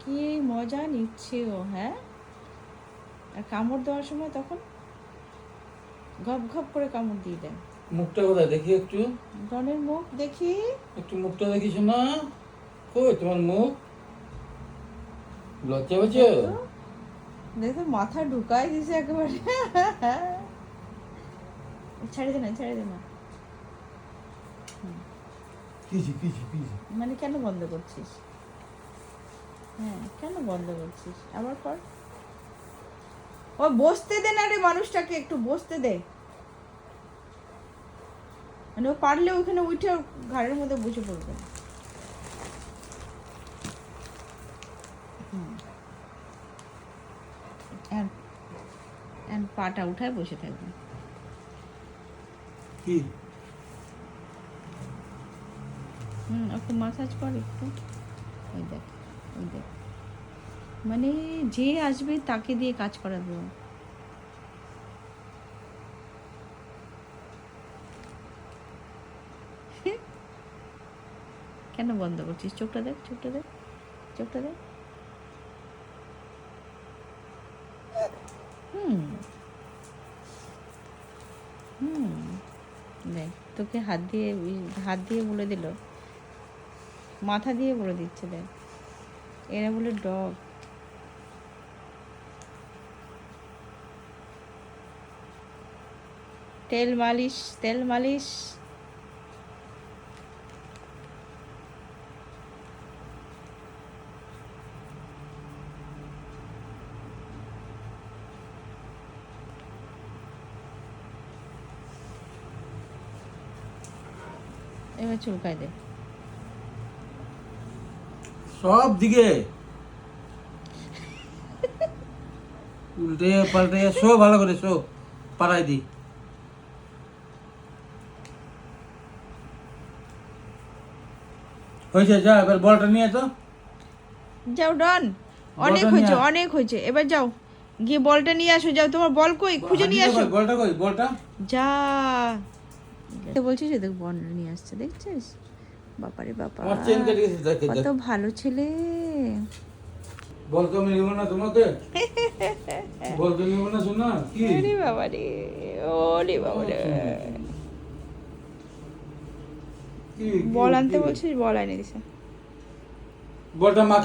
কি মজা নিচ্ছে ও, হ্যাঁ। আর কামড় দেওয়ার সময় তখন ঘপ ঘপ করে কামড় দিয়ে দেয়। মুখটা কোথায় দেখি একটু, ডনের মুখ দেখি। একটু মুখটা দেখিস না, কই তোমার মুখ? লজ্জা পেয়েছো? দেখো মাথা ঢুকাই দিছে একেবারে। ছেড়ে দে না, ছেড়ে দে না। কিছি কিছি কিছি। মানে কেন বন্ধ করছিস? হ্যাঁ, কেন বন্ধ করছিস? আবার কর। ও বসতে দে না রে, মানুষটাকে একটু বসতে দে। মানে ও পারলে ওখানে উঠে ওর ঘাড়ের মধ্যে বসে পড়বে। পাটা উঠায় বসে থাকবে। কি ওকে মাসাজ কর একটু। ওই দেখ, ওই দেখ, মানে যে আসবে তাকে দিয়ে কাজ করাবে ও। কেন বন্ধ করছিস? চোখটা দেখ, চোখটা দেখ, চোখটা দেখ। হুম হুম দেখ, তোকে হাত দিয়ে বলে দিল, মাথা দিয়ে বলে দিচ্ছে। দেখ, এরা বলে ডগ। তেল মালিশ, তেল মালিশ। এবার চুলকায় দে। সব দিকে উল্টে পাল্টে শো, ভালো করে শো, পাড়াই দি। হয়েছে, যা এবার বলটা নিয়ে তো। যাও ডন, অনেক বলটা হয়েছে, নিয়ে আয়। অনেক হয়েছে, এবার যাও গিয়ে বলটা নিয়ে আসো। যাও, তোমার বল কই? খুঁজে নিয়ে হাঁটিতে আসো। কই, বলটা কই, বলটা? যা বলছিস, দেখ বল নিয়ে আসছে, দেখছিস? বাবারে বাবা, আমার চেন কেটে গেছে, দেখে কত দেখ। ভালো ছেলে। বল তো আমি নিব না তোমাকে, বল তো নিব না, শোনা কি? আরে বাবারে, ওরে বাবারে। কি বল আনতে কি? বলছিস, বল এনে দিছে। বলটা মা